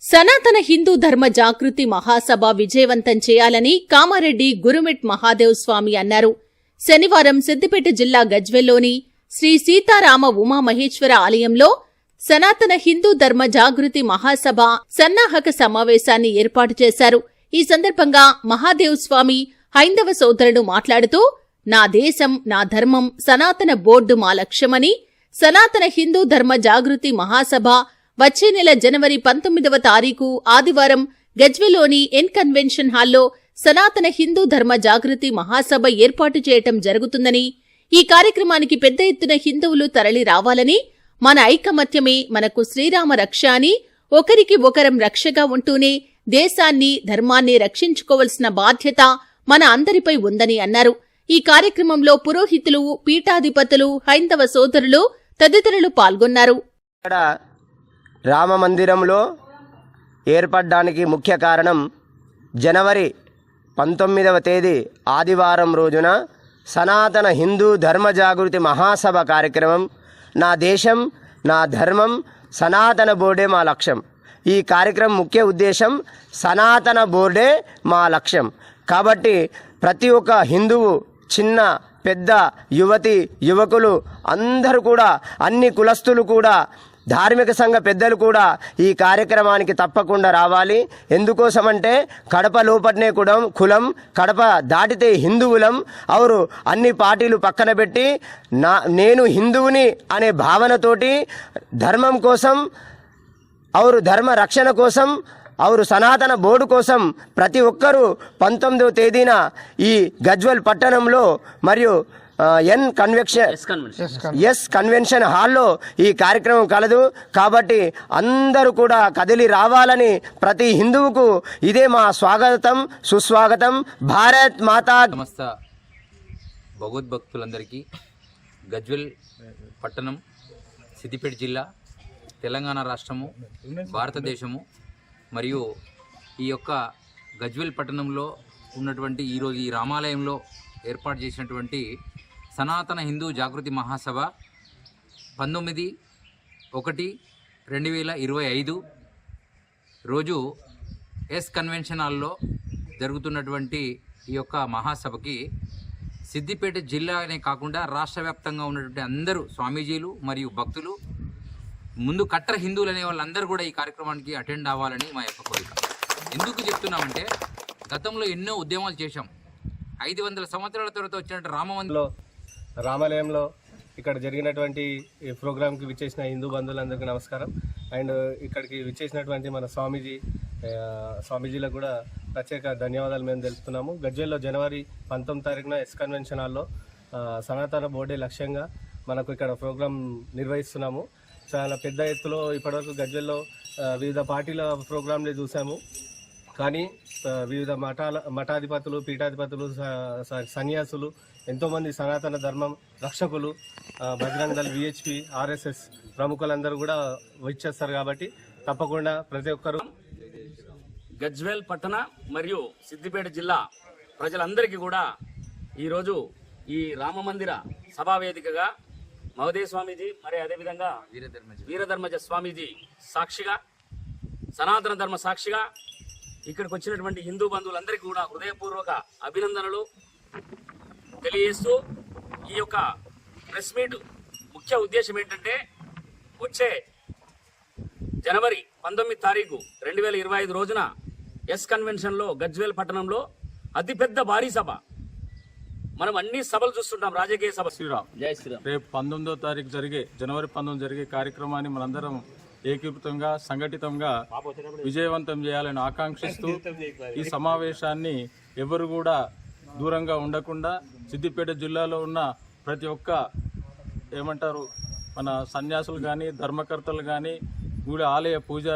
సనాతన హిందూ ధర్మ జాగృతి మహాసభ విజయవంతం చేయాలని కామారెడ్డి గురుమిట్ మహాదేవ్ స్వామి అన్నారు. శనివారం సిద్దిపేట జిల్లా గజ్వెల్లోని శ్రీ సీతారామ ఉమామహేశ్వర ఆలయంలో సనాతన హిందూ ధర్మ జాగృతి మహాసభ సన్నాహక సమావేశాన్ని ఏర్పాటు చేశారు. ఈ సందర్భంగా మహాదేవ్ స్వామి హైందవ సోదరుడు మాట్లాడుతూ, నా దేశం నా ధర్మం సనాతన బోర్డు మా లక్ష్యమని, సనాతన హిందూ ధర్మ జాగృతి మహాసభ వచ్చే నెల జనవరి 19వ తారీఖు ఆదివారం గజ్వెల్లోని ఎన్ కన్వెన్షన్ హాల్లో సనాతన హిందూ ధర్మ జాగృతి మహాసభ ఏర్పాటు చేయటం జరుగుతుందని, ఈ కార్యక్రమానికి పెద్ద ఎత్తున హిందువులు తరలి రావాలని, మన ఐకమత్యమే మనకు శ్రీరామ రక్ష అని, ఒకరికి ఒకరం రక్షగా ఉంటూనే దేశాన్ని ధర్మాన్ని రక్షించుకోవలసిన బాధ్యత మన అందరిపై ఉందని అన్నారు. ఈ కార్యక్రమంలో పురోహితులు, పీఠాధిపతులు, హైందవ సోదరులు తదితరులు పాల్గొన్నారు. రామ మందిరంలో ఏర్పడడానికి ముఖ్య కారణం జనవరి 19వ తేదీ ఆదివారం రోజున సనాతన హిందూ ధర్మ జాగృతి మహాసభ కార్యక్రమం. నా దేశం నా ధర్మం సనాతన బోర్డే మా లక్ష్యం. ఈ కార్యక్రమం ముఖ్య ఉద్దేశం సనాతన బోర్డే మా లక్ష్యం. కాబట్టి ప్రతి ఒక్క హిందువు, చిన్న పెద్ద, యువతి యువకులు అందరూ కూడా, అన్ని కులస్తులు కూడా, ధార్మిక సంఘ పెద్దలు కూడా ఈ కార్యక్రమానికి తప్పకుండా రావాలి. ఎందుకోసమంటే కడప లోపట్నే కులం, కడప దాటితే హిందువులం. అవరు అన్ని పార్టీలు పక్కన పెట్టి నేను హిందువుని అనే భావనతోటి ధర్మం కోసం, అవరు ధర్మ రక్షణ కోసం, అవరు సనాతన బోర్డు కోసం ప్రతి ఒక్కరూ 19వ తేదీన ఈ గజ్వెల్ పట్టణంలో మరియు ఎస్ కన్వెన్షన్ హాల్లో ఈ కార్యక్రమం కలదు. కాబట్టి అందరూ కూడా కదిలి రావాలని ప్రతి హిందువుకు ఇదే మా స్వాగతం, సుస్వాగతం. భారత్ మాతా. సమస్త భగవద్భక్తులందరికీ గజ్వెల్ పట్టణం, సిద్దిపేట జిల్లా, తెలంగాణ రాష్ట్రము, భారతదేశము మరియు ఈ యొక్క గజ్వెల్ పట్టణంలో ఉన్నటువంటి ఈరోజు ఈ రామాలయంలో ఏర్పాటు చేసినటువంటి సనాతన హిందూ జాగృతి మహాసభ 19/1/2025 రోజు ఎస్ కన్వెన్షన్ హాల్లో జరుగుతున్నటువంటి ఈ యొక్క మహాసభకి సిద్దిపేట జిల్లానే కాకుండా రాష్ట్ర వ్యాప్తంగా ఉన్నటువంటి అందరూ స్వామీజీలు మరియు భక్తులు, ముందు కట్టర్ హిందువులు అనే వాళ్ళందరూ కూడా ఈ కార్యక్రమానికి అటెండ్ అవ్వాలని మా యొక్క కోరిక. ఎందుకు చెప్తున్నామంటే గతంలో ఎన్నో ఉద్యమాలు చేశాం. 500 సంవత్సరాల తర్వాత వచ్చినట్టు రామాలయంలో ఇక్కడ జరిగినటువంటి ఈ ప్రోగ్రాంకి విచ్చేసిన హిందూ బంధువులందరికీ నమస్కారం. అండ్ ఇక్కడికి విచ్చేసినటువంటి మన స్వామీజీలకు కూడా ప్రత్యేక ధన్యవాదాలు మేము తెలుపుతున్నాము. గజ్వెల్లో జనవరి 19వ తారీఖున ఎస్ కన్వెన్షన్ హాల్లో సనాతన బోర్డే లక్ష్యంగా మనకు ఇక్కడ ప్రోగ్రాం నిర్వహిస్తున్నాము. చాలా పెద్ద ఎత్తులో ఇప్పటివరకు గజ్వెల్లో వివిధ పార్టీల ప్రోగ్రాంలు చూసాము. కానీ వివిధ మఠాధిపతులు, పీఠాధిపతులు, సన్యాసులు, ఎంతోమంది సనాతన ధర్మం రక్షకులు, బజరంగ దళ్, విహెచ్పి, ఆర్ఎస్ఎస్ ప్రముఖులందరూ కూడా వచ్చేస్తారు. కాబట్టి తప్పకుండా ప్రతి ఒక్కరూ గజ్వెల్ పట్టణ మరియు సిద్దిపేట జిల్లా ప్రజలందరికీ కూడా ఈరోజు ఈ రామ మందిర సభా వేదికగా మహదేవ్ స్వామీజీ మరి అదేవిధంగా వీరధర్మజ స్వామీజీ సాక్షిగా, సనాతన ధర్మ సాక్షిగా ఇక్కడికి వచ్చినటువంటి హిందూ బంధువులందరికీ కూడా హృదయపూర్వక అభినందనలు తెలియజేస్తూ, ఈ యొక్క ప్రెస్ మీట్ ముఖ్య ఉద్దేశం ఏంటంటే వచ్చే జనవరి 19వ తారీఖు 2025 రోజున ఎస్ కన్వెన్షన్లో గజ్వెల్ పట్టణంలో అతిపెద్ద భారీ సభ. మనం అన్ని సభలు చూస్తుంటాం, రాజకీయ సభ. శ్రీరామ్ జై శ్రీరామ్. రేపు 19వ తారీఖు జనవరి 19 జరిగే కార్యక్రమాన్ని మనందరం ఏకీకృతంగా, సంఘటితంగా విజయవంతం చేయాలని ఆకాంక్షిస్తూ ఈ సమావేశాన్ని ఎవరు కూడా దూరంగా ఉండకుండా సిద్దిపేట జిల్లాలో ఉన్న ప్రతి ఒక్క మన సన్యాసులు కానీ, ధర్మకర్తలు కానీ, గుడి ఆలయ పూజ